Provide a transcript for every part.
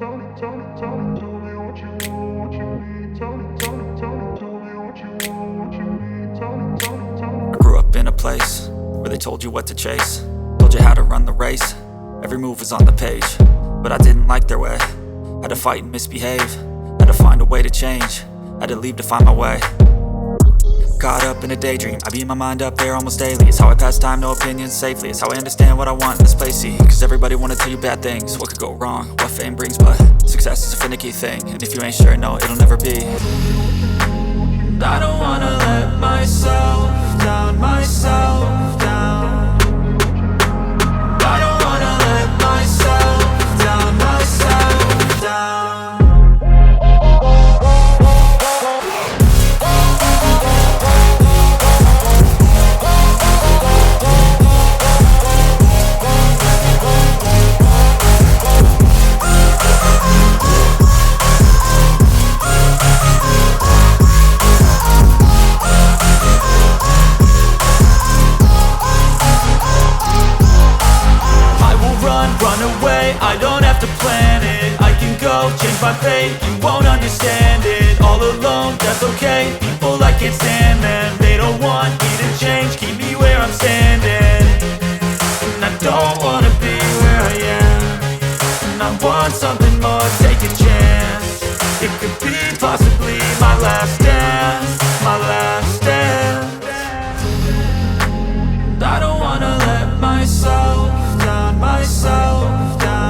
I grew up in a place where they told you what to chase, told you how to run the race. Every move was on the page, but I didn't like their way. Had to fight and misbehave, had to find a way to change, had to leave to find my way. Caught up in a daydream, I beat my mind up there almost daily. It's how I pass time, no opinions safely. It's how I understand what I want in this place, see. Cause everybody wanna tell you bad things, what could go wrong, what fame brings. But success is a finicky thing, and if you ain't sure, no, it'll never be. I don't wanna let myself down, myself down. I don't wanna let myself down, myself down. I don't have to plan it, I can go change my fate. You won't understand it, all alone, that's okay. People I can't stand, man, they don't want me to change. Keep me where I'm standing, and I don't wanna be where I am. And I want something more, take a chance. It could be possibly my last dance, my last dance. I don't wanna let myself down, myself down.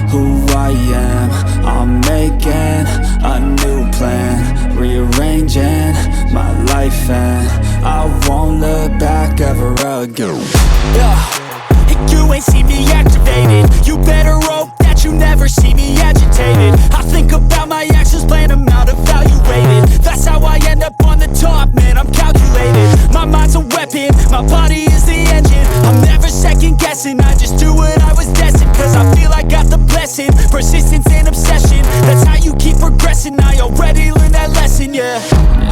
Who I am, I'm making a new plan, rearranging my life, and I won't look back ever again. You ain't see me activated, you better hope that you never see me agitated. I think about my actions, plan them out, evaluated. That's how I end up on the top, man, I'm calculated. My mind's a weapon, my body is the engine. I'm never second guessing, I just do what I was destined. Cause I feel I got the blessing, persistence and obsession. That's how you keep progressing, I already learned that lesson, yeah.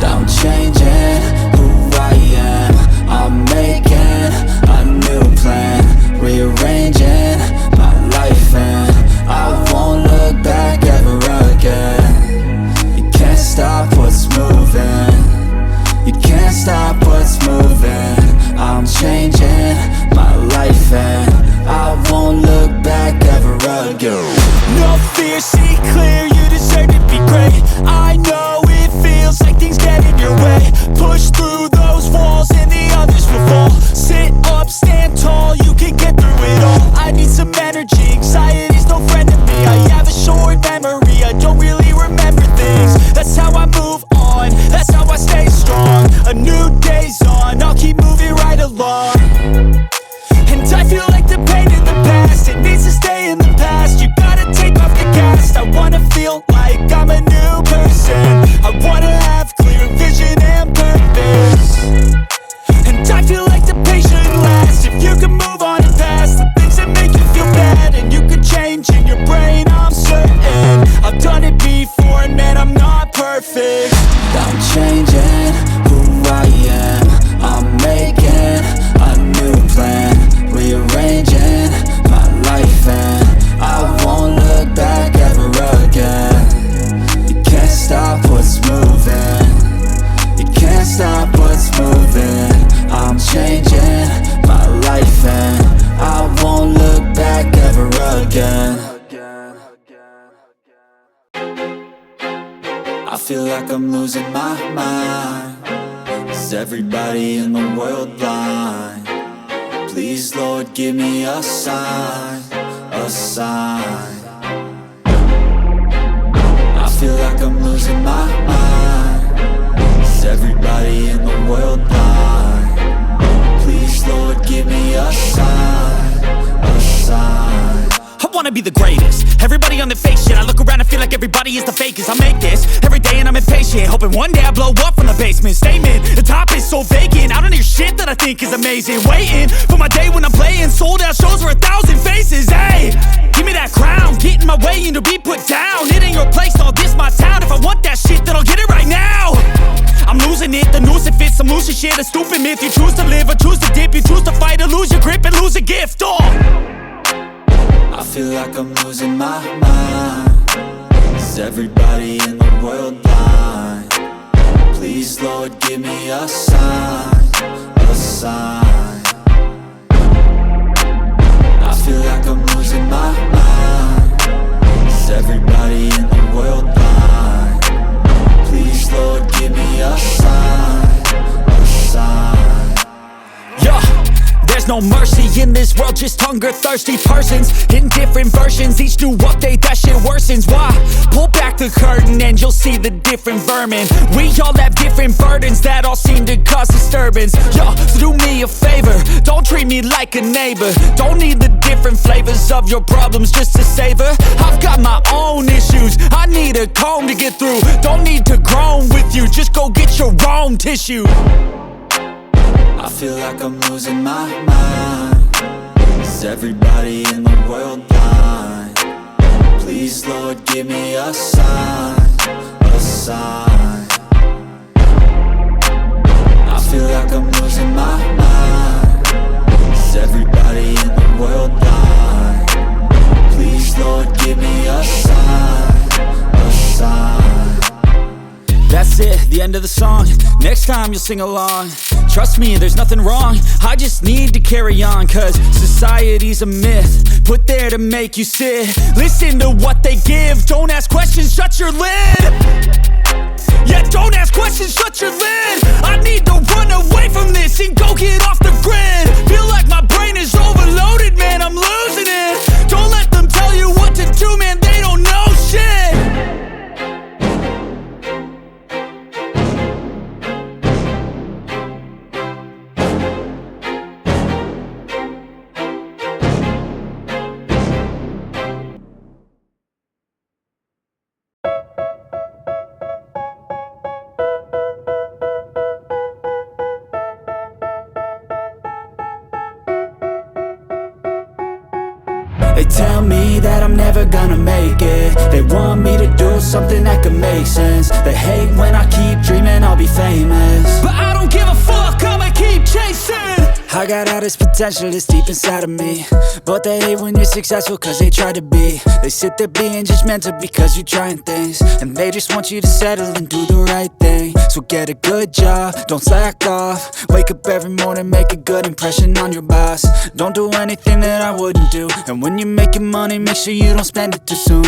I'm changing who I am, I'm making a new plan, rearranging my life, and I won't look back ever again. You can't stop what's moving, you can't stop what's moving. I'm changing my life, and I won't look back ever again. No fear, see clear, you deserve to be great. I know it feels like things get in your way. Push through those walls and the others will fall. Sit up, stand tall, you can get through it all. I need some energy, anxiety's no friend to me. I have a short memory, I don't really remember things. That's how I move on, that's how I stay strong. A new day's on, I'll keep moving right along. And I feel like the pain in the past, it needs to stay in the past. You gotta take off the cast. I wanna feel like I'm a new person. I wanna have clear vision and purpose. feel like I'm losing my mind. Is everybody in the world blind? Please, Lord, give me a sign, a sign. I feel like I'm losing my mind. Is everybody in the world blind? Please, Lord, give me a sign, a sign. I wanna be the greatest. Everybody on the fake shit. I look around and feel like everybody is the fakest. I make this every day and I'm impatient, hoping one day I blow up from the basement. Statement, the top is so vacant. I don't hear shit that I think is amazing. Waiting for my day when I'm playing sold out shows for 1,000 faces. Hey, give me that crown, get in my way and to be put down. It ain't your place, all this my town. If I want that shit, then I'll get it right now. I'm losing it, the noose it fits. I'm losing shit, a stupid myth. You choose to live or choose to dip. You choose to fight or lose your grip and lose a gift. I feel like I'm losing my mind. Is everybody in the world blind? Please, Lord, give me a sign, a sign. I feel like I'm losing my mind. Is everybody in the world blind? Please, Lord, give me a sign, a sign. Yeah. There's no mercy in this world, just hunger-thirsty persons in different versions. Each new update, that shit worsens. Why? Pull back the curtain and you'll see the different vermin. We all have different burdens that all seem to cause disturbance. Yo, so do me a favor, don't treat me like a neighbor. Don't need the different flavors of your problems just to savor. I've got my own issues, I need a comb to get through. Don't need to groan with you, just go get your own tissue. I feel like I'm losing my mind. Is everybody in the world blind? Please, Lord, give me a sign, a sign. I feel like I'm losing my mind. Is everybody in the world blind? Please, Lord, give me a sign, a sign. That's it, the end of the song. Next time you'll sing along. Trust me, there's nothing wrong. I just need to carry on, cause society's a myth put there to make you sit. Listen to what they give. Don't ask questions, shut your lid. Yeah, don't ask questions, shut your lid. I need to run away from this and go get off the grid. Feel like my brain is overloaded, man, I'm losing it. Don't let them tell you what to do, man, they don't know shit. They tell me that I'm never gonna make it. They want me to do something that could make sense. They hate when I keep dreaming I'll be famous, but I don't give a fuck, I'ma keep chasing. I got all this potential that's deep inside of me, but they hate when you're successful cause they try to be. They sit there being judgmental because you're trying things, and they just want you to settle and do the right thing. So get a good job, don't slack off. Wake up every morning, make a good impression on your boss. Don't do anything that I wouldn't do, and when you're making money, make sure you don't spend it too soon.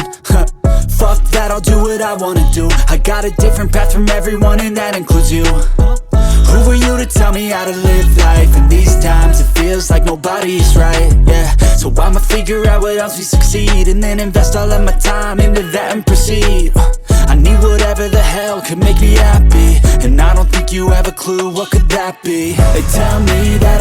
Fuck that, I'll do what I wanna do. I got a different path from everyone and that includes you. Who are you to tell me how to live life? In these times it feels like nobody is right, yeah. So I'ma figure out what else we succeed, and then invest all of my time into that and proceed. I need whatever the could make me happy, and I don't think you have a clue what could that be. They tell me that